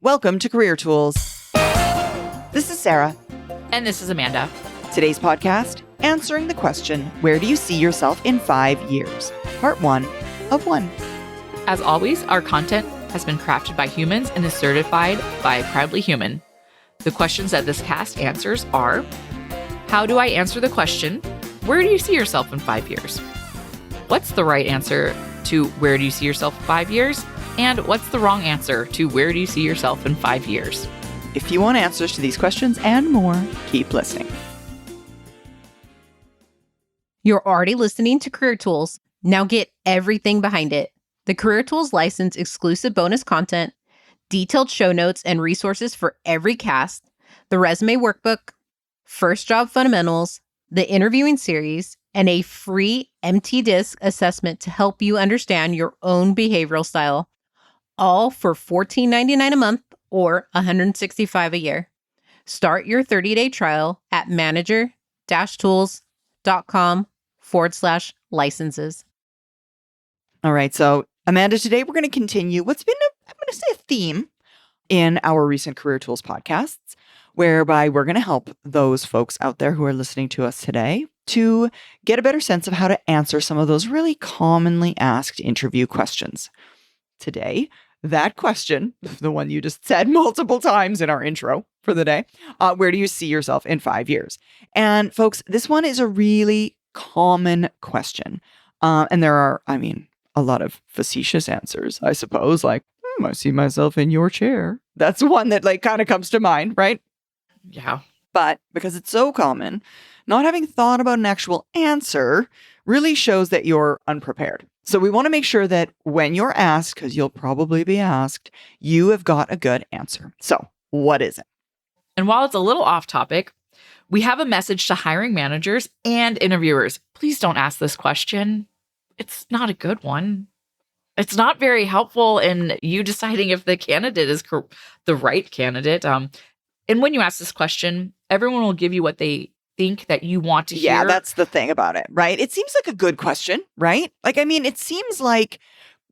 Welcome to Career Tools. This is Sarah. And this is Amanda. Today's podcast, answering the question, where do you see yourself in 5 years? Part 1 of 1. As always, our content has been crafted by humans and is certified by Proudly Human. The questions that this cast answers are, how do I answer the question, where do you see yourself in 5 years? What's the right answer to where do you see yourself in 5 years? And what's the wrong answer to where do you see yourself in 5 years? If you want answers to these questions and more, keep listening. You're already listening to Career Tools. Now get everything behind it. The Career Tools license exclusive bonus content, detailed show notes and resources for every cast, the resume workbook, first job fundamentals, the interviewing series, and a free empty disc assessment to help you understand your own behavioral style. All for $14.99 a month or $165 a year. Start your 30-day trial at manager-tools.com/licenses. All right, so Amanda, today we're going to continue what's been, I'm going to say, a theme in our recent Career Tools podcasts, whereby we're going to help those folks out there who are listening to us today to get a better sense of how to answer some of those really commonly asked interview questions. Today, that question, the one you just said multiple times in our intro for the day, where do you see yourself in 5 years? And folks, this one is a really common question. And there are, a lot of facetious answers, I suppose, like, I see myself in your chair. That's one that kind of comes to mind, right? Yeah. But because it's so common, not having thought about an actual answer really shows that you're unprepared. So we want to make sure that when you're asked, because you'll probably be asked, you have got a good answer. So what is it? And while it's a little off topic, we have a message to hiring managers and interviewers. Please don't ask this question. It's not a good one. It's not very helpful in you deciding if the candidate is the right candidate. And when you ask this question, everyone will give you what they think that you want to hear. Yeah, that's the thing about it, right? It seems like a good question, right? It seems like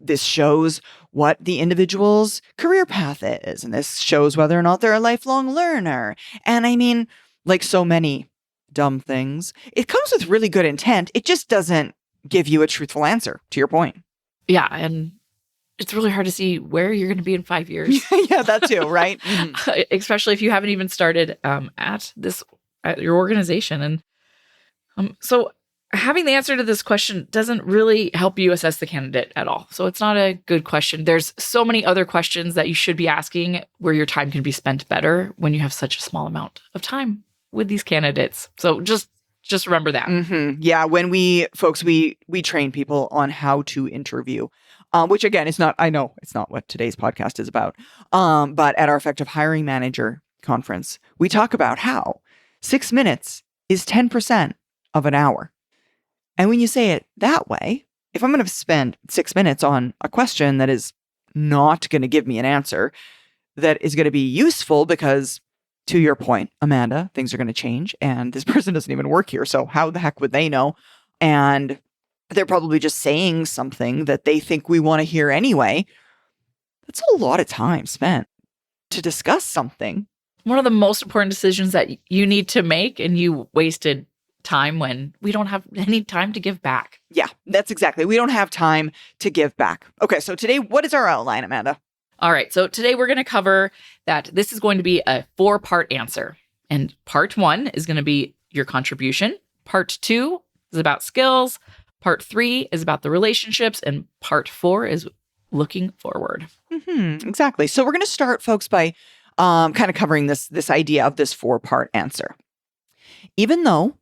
this shows what the individual's career path is, and this shows whether or not they're a lifelong learner. And like so many dumb things, it comes with really good intent. It just doesn't give you a truthful answer, to your point. Yeah, and it's really hard to see where you're going to be in 5 years. Yeah, that too, right? Mm-hmm. Especially if you haven't even started at your organization. And so having the answer to this question doesn't really help you assess the candidate at all. So it's not a good question. There's so many other questions that you should be asking where your time can be spent better when you have such a small amount of time with these candidates. So just remember that. Mm-hmm. Yeah, when we train people on how to interview, which again, I know it's not what today's podcast is about. But at our Effective Hiring Manager conference, we talk about how 6 minutes is 10% of an hour. And when you say it that way, if I'm going to spend 6 minutes on a question that is not going to give me an answer that is going to be useful because, to your point, Amanda, things are going to change and this person doesn't even work here. So how the heck would they know? And they're probably just saying something that they think we want to hear anyway. That's a lot of time spent to discuss something. One of the most important decisions that you need to make, and you wasted time when we don't have any time to give back. Yeah, that's exactly. We don't have time to give back. Okay, so today, what is our outline, Amanda? All right, so today we're going to cover that this is going to be a 4-part answer. And part 1 is going to be your contribution. Part 2 is about skills. Part 3 is about the relationships. And part 4 is looking forward. Mm-hmm, exactly. So we're going to start, folks, by kind of covering this idea of this 4-part answer. Even though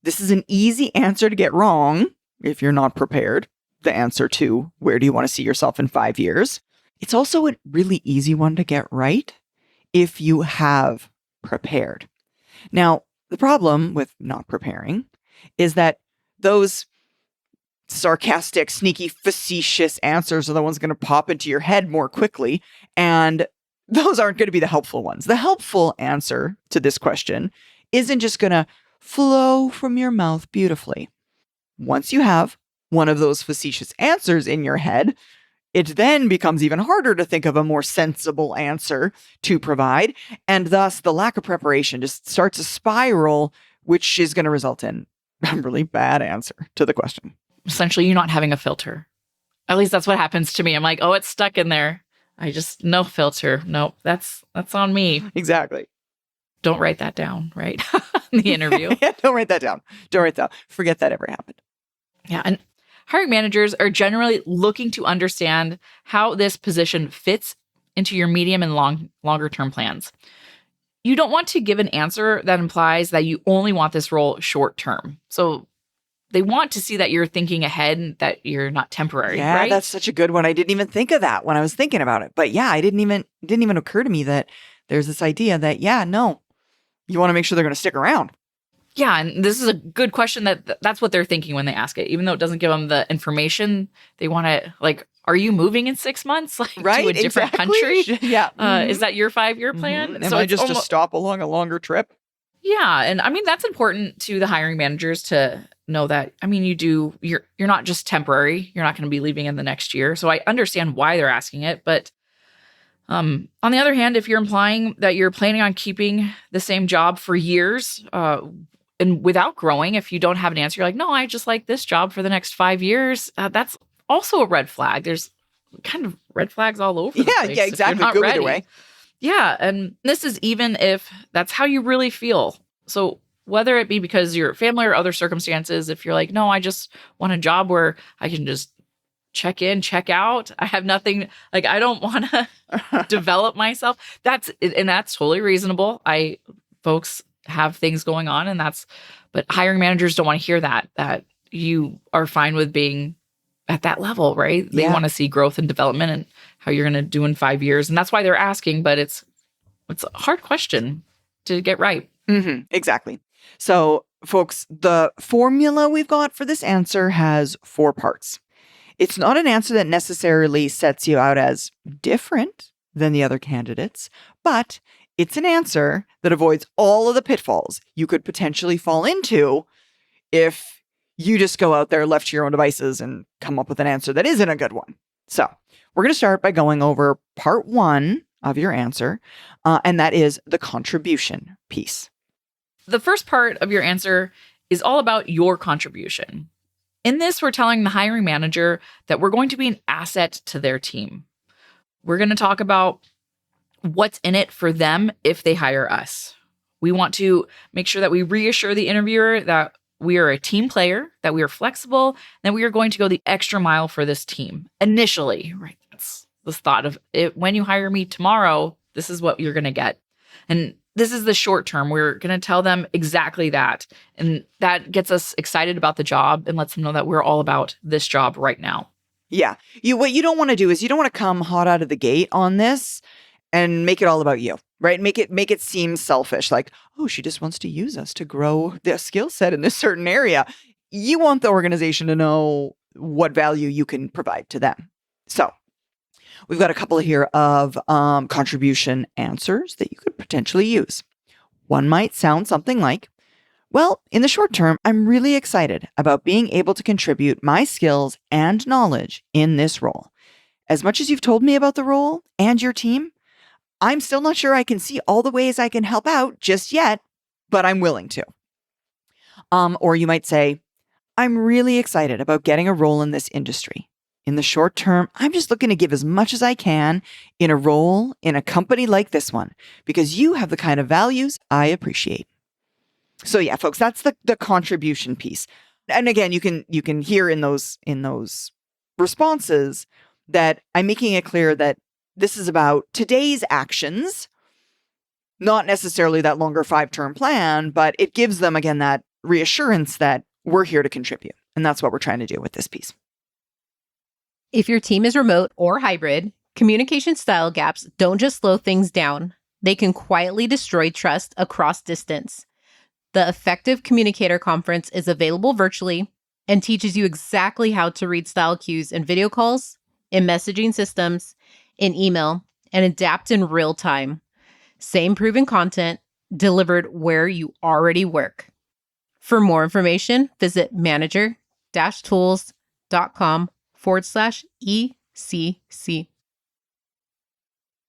this is an easy answer to get wrong, if you're not prepared, the answer to where do you want to see yourself in 5 years, it's also a really easy one to get right if you have prepared. Now, the problem with not preparing is that those sarcastic, sneaky, facetious answers are the ones going to pop into your head more quickly, and those aren't going to be the helpful ones. The helpful answer to this question isn't just going to flow from your mouth beautifully. Once you have one of those facetious answers in your head, it then becomes even harder to think of a more sensible answer to provide. And thus, the lack of preparation just starts a spiral, which is going to result in a really bad answer to the question. Essentially, you're not having a filter. At least that's what happens to me. I'm like, oh, it's stuck in there. I just, no filter. Nope, that's on me. Exactly. Don't write that down, right? In the interview. Yeah, don't write that down. Don't write that down. Forget that ever happened. Yeah. And hiring managers are generally looking to understand how this position fits into your medium and longer term plans. You don't want to give an answer that implies that you only want this role short term. So they want to see that you're thinking ahead and that you're not temporary, Yeah, right? that's such a good one. I didn't even think of that when I was thinking about it. But yeah, it didn't even occur to me that there's this idea that, yeah, no, you want to make sure they're going to stick around. Yeah, and this is a good question that's what they're thinking when they ask it. Even though it doesn't give them the information, they want to, like, are you moving in 6 months, like, Right? to a different Exactly. country? Yeah. Is that your 5-year plan? Am I just to stop along a longer trip? Yeah, and I mean that's important to the hiring managers to know that. I mean, you're not just temporary. You're not going to be leaving in the next year. So I understand why they're asking it, but on the other hand, if you're implying that you're planning on keeping the same job for years, and without growing, if you don't have an answer, you're like, no, I just like this job for the next 5 years. That's also a red flag. There's kind of red flags all over the place. Yeah, if exactly. you're not Go ready. either way. Yeah, and this is even if that's how you really feel. So whether it be because your family or other circumstances, if you're like, no, I just want a job where I can just check in, check out. I have nothing, like, I don't want to develop myself. That's totally reasonable. Folks have things going on but hiring managers don't want to hear that you are fine with being at that level, right? They want to see growth and development and how you're going to do in 5 years. And that's why they're asking, but it's a hard question to get right. Mm-hmm, exactly. So, folks, the formula we've got for this answer has 4 parts. It's not an answer that necessarily sets you out as different than the other candidates, but it's an answer that avoids all of the pitfalls you could potentially fall into if you just go out there left to your own devices and come up with an answer that isn't a good one. So we're going to start by going over part 1 of your answer, and that is the contribution piece. The first part of your answer is all about your contribution. In this, we're telling the hiring manager that we're going to be an asset to their team. We're going to talk about what's in it for them if they hire us. We want to make sure that we reassure the interviewer that we are a team player, that we are flexible, that we are going to go the extra mile for this team initially, right? That's the thought of it. When you hire me tomorrow, this is what you're going to get. And this is the short term. We're going to tell them exactly that. And that gets us excited about the job and lets them know that we're all about this job right now. Yeah. What you don't want to do is you don't want to come hot out of the gate on this and make it all about you, right? Make it seem selfish. Like, oh, she just wants to use us to grow the skill set in this certain area. You want the organization to know what value you can provide to them. So we've got a couple here of contribution answers that you could potentially use. One might sound something like, well, in the short term, I'm really excited about being able to contribute my skills and knowledge in this role. As much as you've told me about the role and your team, I'm still not sure I can see all the ways I can help out just yet, but I'm willing to. Or you might say, I'm really excited about getting a role in this industry. In the short term, I'm just looking to give as much as I can in a role in a company like this one, because you have the kind of values I appreciate. So yeah, folks, that's the contribution piece. And again, you can hear in those responses that I'm making it clear that this is about today's actions, not necessarily that longer 5-term plan, but it gives them, again, that reassurance that we're here to contribute. And that's what we're trying to do with this piece. If your team is remote or hybrid, communication style gaps don't just slow things down. They can quietly destroy trust across distance. The Effective Communicator Conference is available virtually and teaches you exactly how to read style cues in video calls, in messaging systems, in email, and adapt in real time. Same proven content delivered where you already work. For more information, visit manager-tools.com/ECC. C.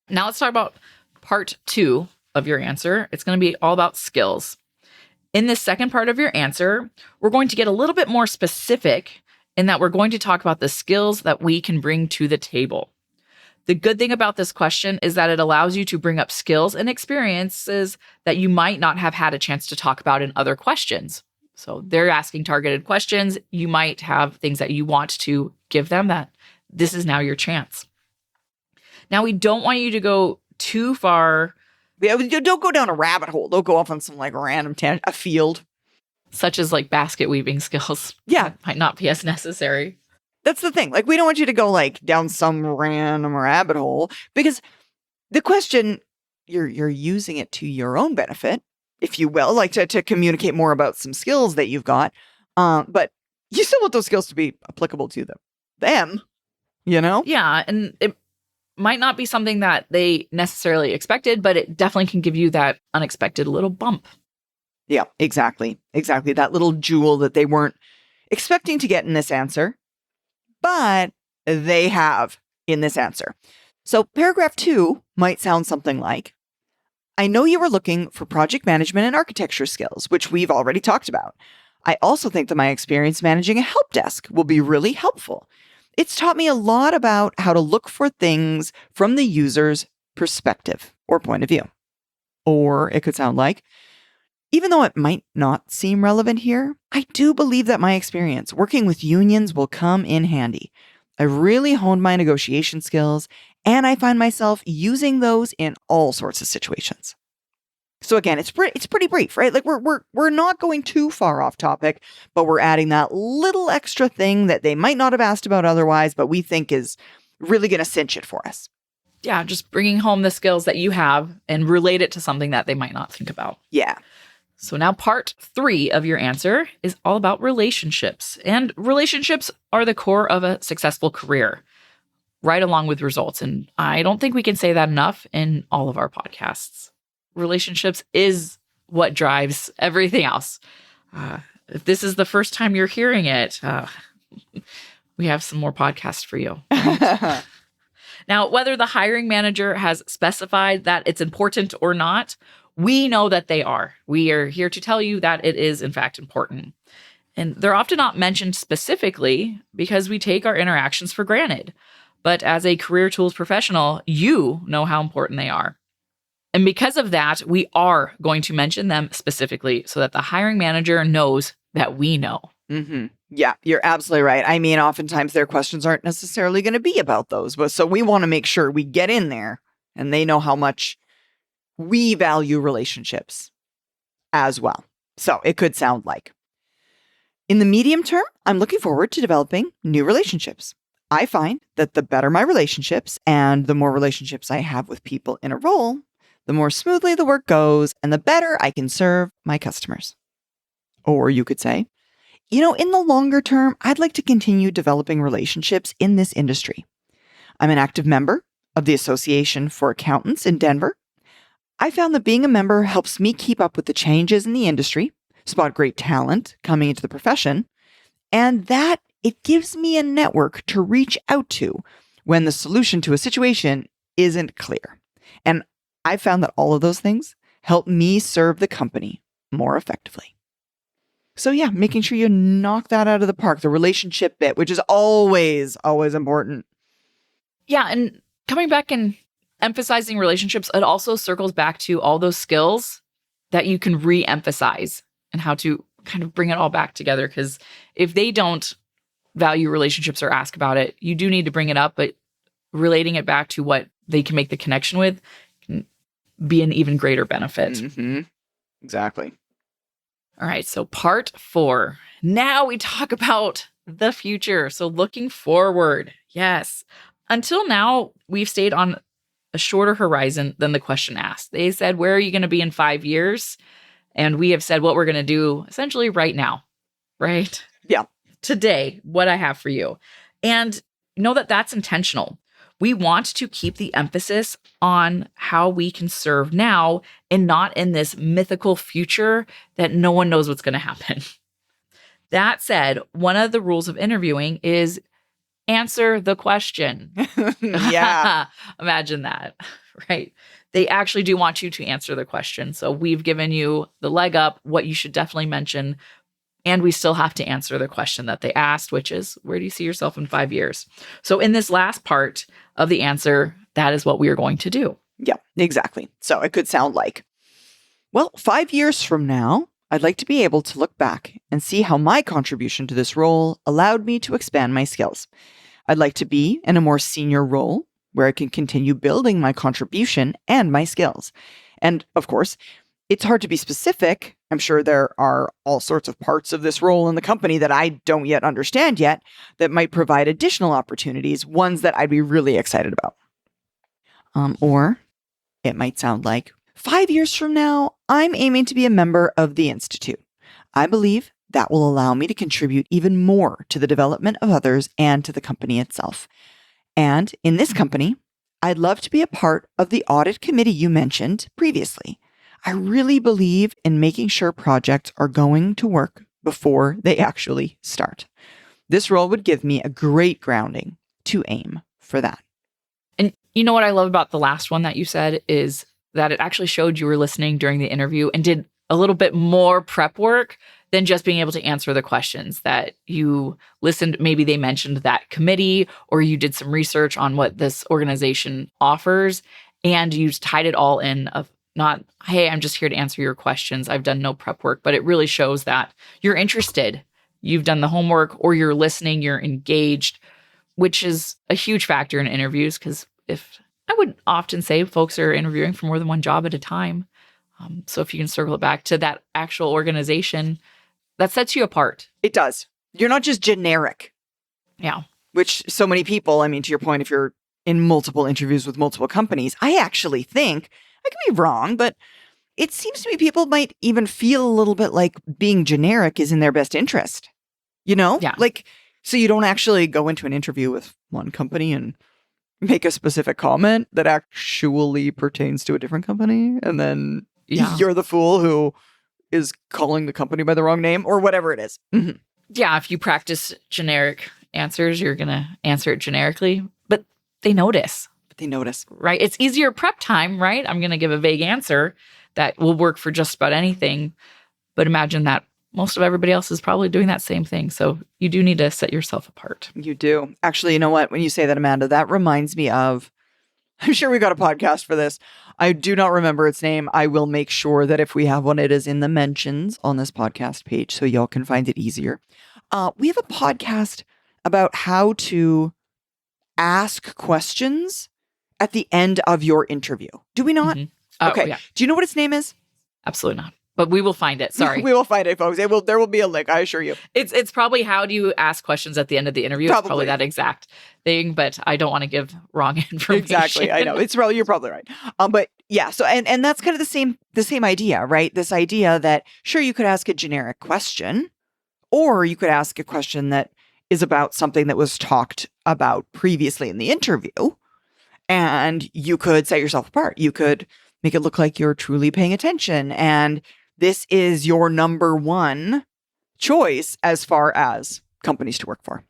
Now let's talk about part 2 of your answer. It's going to be all about skills. In this second part of your answer, we're going to get a little bit more specific in that we're going to talk about the skills that we can bring to the table. The good thing about this question is that it allows you to bring up skills and experiences that you might not have had a chance to talk about in other questions. So they're asking targeted questions. You might have things that you want to give them that this is now your chance. Now, we don't want you to go too far. Yeah, don't go down a rabbit hole. Don't go off on some like random tangent, a field. Such as like basket weaving skills. Yeah. That might not be as necessary. That's the thing. Like, we don't want you to go like down some random rabbit hole because the question, you're using it to your own benefit, if you will, like to communicate more about some skills that you've got. But you still want those skills to be applicable to them, you know? Yeah. And it might not be something that they necessarily expected, but it definitely can give you that unexpected little bump. Yeah, exactly. Exactly. That little jewel that they weren't expecting to get in this answer, but they have in this answer. So paragraph 2 might sound something like, I know you were looking for project management and architecture skills, which we've already talked about. I also think that my experience managing a help desk will be really helpful. It's taught me a lot about how to look for things from the user's perspective or point of view. Or it could sound like, even though it might not seem relevant here, I do believe that my experience working with unions will come in handy. I've really honed my negotiation skills, and I find myself using those in all sorts of situations. So again, it's pretty brief, right? Like we're not going too far off topic, but we're adding that little extra thing that they might not have asked about otherwise, but we think is really going to cinch it for us. Yeah, just bringing home the skills that you have and relate it to something that they might not think about. Yeah. So now part 3 of your answer is all about relationships. And relationships are the core of a successful career, right along with results. And I don't think we can say that enough in all of our podcasts. Relationships is what drives everything else. If this is the first time you're hearing it, we have some more podcasts for you. Right? Now, whether the hiring manager has specified that it's important or not, we know that they are. We are here to tell you that it is, in fact, important. And they're often not mentioned specifically because we take our interactions for granted. But as a career tools professional, you know how important they are. And because of that, we are going to mention them specifically so that the hiring manager knows that we know. Mm-hmm. Yeah, you're absolutely right. I mean, oftentimes their questions aren't necessarily going to be about those, but so we want to make sure we get in there and they know how much we value relationships as well. So it could sound like, in the medium term, I'm looking forward to developing new relationships. I find that the better my relationships and the more relationships I have with people in a role, the more smoothly the work goes and the better I can serve my customers. Or you could say, in the longer term, I'd like to continue developing relationships in this industry. I'm an active member of the Association for Accountants in Denver. I found that being a member helps me keep up with the changes in the industry, spot great talent coming into the profession, and that it gives me a network to reach out to when the solution to a situation isn't clear. And I found that all of those things help me serve the company more effectively. So yeah, making sure you knock that out of the park, the relationship bit, which is always, always important. Yeah, and coming back and emphasizing relationships, it also circles back to all those skills that you can re-emphasize and how to kind of bring it all back together. Because if they don't value relationships or ask about it, you do need to bring it up, but relating it back to what they can make the connection with can be an even greater benefit. Mm-hmm. Exactly. All right, so part 4. Now we talk about the future. So looking forward. Yes. Until now, we've stayed on a shorter horizon than the question asked. They said, where are you going to be in 5 years? And we have said what we're going to do essentially right now, right? Yeah. Today, what I have for you. And know that that's intentional. We want to keep the emphasis on how we can serve now and not in this mythical future that no one knows what's going to happen. That said, one of the rules of interviewing is answer the question. Yeah. Imagine that, right? They actually do want you to answer the question. So we've given you the leg up, what you should definitely mention. And we still have to answer the question that they asked, which is, where do you see yourself in 5 years? So in this last part of the answer, that is what we are going to do. Yeah, exactly. So it could sound like, well, 5 years from now, I'd like to be able to look back and see how my contribution to this role allowed me to expand my skills. I'd like to be in a more senior role where I can continue building my contribution and my skills. And of course, it's hard to be specific. I'm sure there are all sorts of parts of this role in the company that I don't yet understand yet that might provide additional opportunities, ones that I'd be really excited about. Or it might sound like, 5 years from now, I'm aiming to be a member of the Institute. I believe that will allow me to contribute even more to the development of others and to the company itself. And in this company, I'd love to be a part of the audit committee you mentioned previously. I really believe in making sure projects are going to work before they actually start. This role would give me a great grounding to aim for that. And you know what I love about the last one that you said is that it actually showed you were listening during the interview and did a little bit more prep work than just being able to answer the questions, that you listened. Maybe they mentioned that committee, or you did some research on what this organization offers, and you tied it all in of not, hey, I'm just here to answer your questions. I've done no prep work, but it really shows that you're interested. You've done the homework, or you're listening, you're engaged, which is a huge factor in interviews. Because if I would often say folks are interviewing for more than one job at a time. So if you can circle it back to that actual organization, that sets you apart. It does. You're not just generic. Yeah. Which so many people, I mean, to your point, if you're in multiple interviews with multiple companies, I actually think, I could be wrong, but it seems to me people might even feel a little bit like being generic is in their best interest. You know? Yeah. Like, so you don't actually go into an interview with one company and make a specific comment that actually pertains to a different company. And then you're the fool who is calling the company by the wrong name or whatever it is. Mm-hmm. Yeah. If you practice generic answers, you're going to answer it generically, but they notice. Right? It's easier prep time, right? I'm going to give a vague answer that will work for just about anything. But imagine that most of everybody else is probably doing that same thing. So you do need to set yourself apart. You do. Actually, you know what? When you say that, Amanda, that reminds me of, I'm sure we got a podcast for this. I do not remember its name. I will make sure that if we have one, it is in the mentions on this podcast page so y'all can find it easier. We have a podcast about how to ask questions at the end of your interview. Do we not? Mm-hmm. Okay. Yeah. Do you know what its name is? Absolutely not. But we will find it. Sorry. We will find it, folks. There will be a link, I assure you. It's probably how do you ask questions at the end of the interview. It's probably that exact thing, but I don't want to give wrong information. Exactly. I know. You're probably right. But yeah, so and that's kind of the same idea, right? This idea that sure you could ask a generic question, or you could ask a question that is about something that was talked about previously in the interview. And you could set yourself apart. You could make it look like you're truly paying attention. And this is your number one choice as far as companies to work for.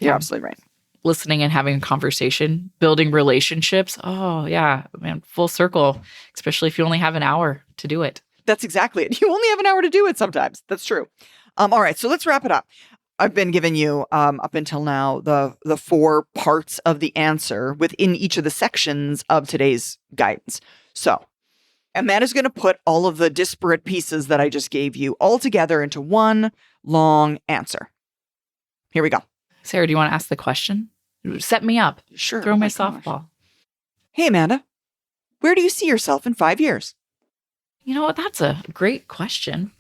You're absolutely right. Listening and having a conversation, building relationships. Oh, yeah, man, full circle, especially if you only have an hour to do it. That's exactly it. You only have an hour to do it sometimes. That's true. All right, so let's wrap it up. I've been giving you, up until now, the 4 parts of the answer within each of the sections of today's guidance. So Amanda's going to put all of the disparate pieces that I just gave you all together into one long answer. Here we go. Sarah, do you want to ask the question? Set me up. Sure. Throw my softball. Hey, Amanda, where do you see yourself in 5 years? You know what? That's a great question.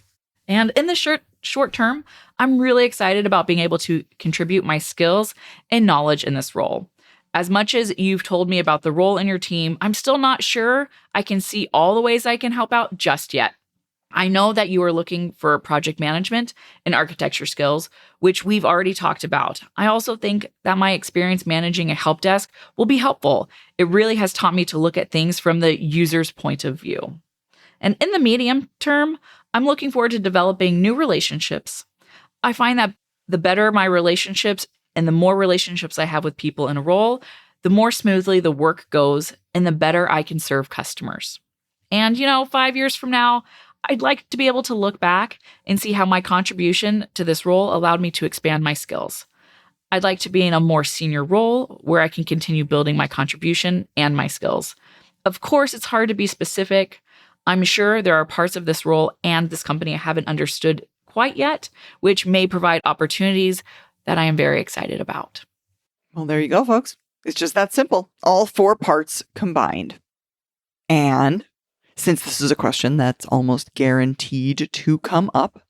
And in the short term, I'm really excited about being able to contribute my skills and knowledge in this role. As much as you've told me about the role in your team, I'm still not sure I can see all the ways I can help out just yet. I know that you are looking for project management and architecture skills, which we've already talked about. I also think that my experience managing a help desk will be helpful. It really has taught me to look at things from the user's point of view. And in the medium term, I'm looking forward to developing new relationships. I find that the better my relationships and the more relationships I have with people in a role, the more smoothly the work goes and the better I can serve customers. And, 5 years from now, I'd like to be able to look back and see how my contribution to this role allowed me to expand my skills. I'd like to be in a more senior role where I can continue building my contribution and my skills. Of course, it's hard to be specific. I'm sure there are parts of this role and this company I haven't understood quite yet, which may provide opportunities that I am very excited about. Well, there you go, folks. It's just that simple. All 4 parts combined. And since this is a question that's almost guaranteed to come up,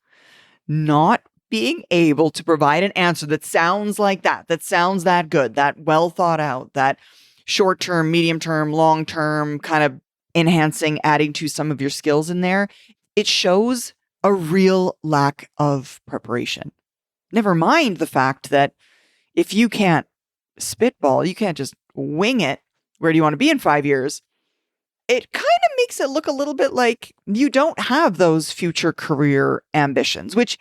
not being able to provide an answer that sounds like that sounds that good, that well thought out, that short-term, medium-term, long-term, kind of enhancing, adding to some of your skills in there, it shows a real lack of preparation. Never mind the fact that if you can't spitball, you can't just wing it, where do you want to be in 5 years? It kind of makes it look a little bit like you don't have those future career ambitions, which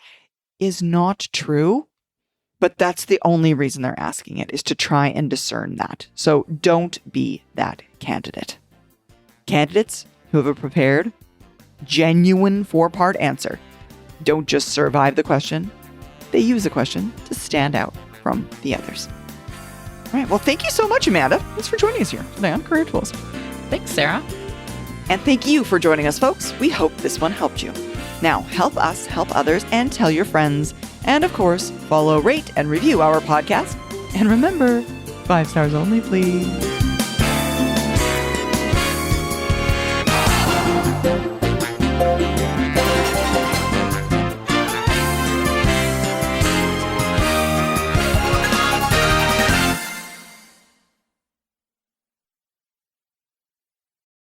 is not true, but that's the only reason they're asking it, is to try and discern that. So don't be that candidate. Candidates who have a prepared, genuine 4-part answer don't just survive the question, they use the question to stand out from the others. All right, well, thank you so much, Amanda. Thanks for joining us here today on Career Tools. Thanks, Sarah. And thank you for joining us, folks. We hope this one helped you. Now, help us help others and tell your friends. And of course, follow, rate, and review our podcast. And remember, 5 stars only, please.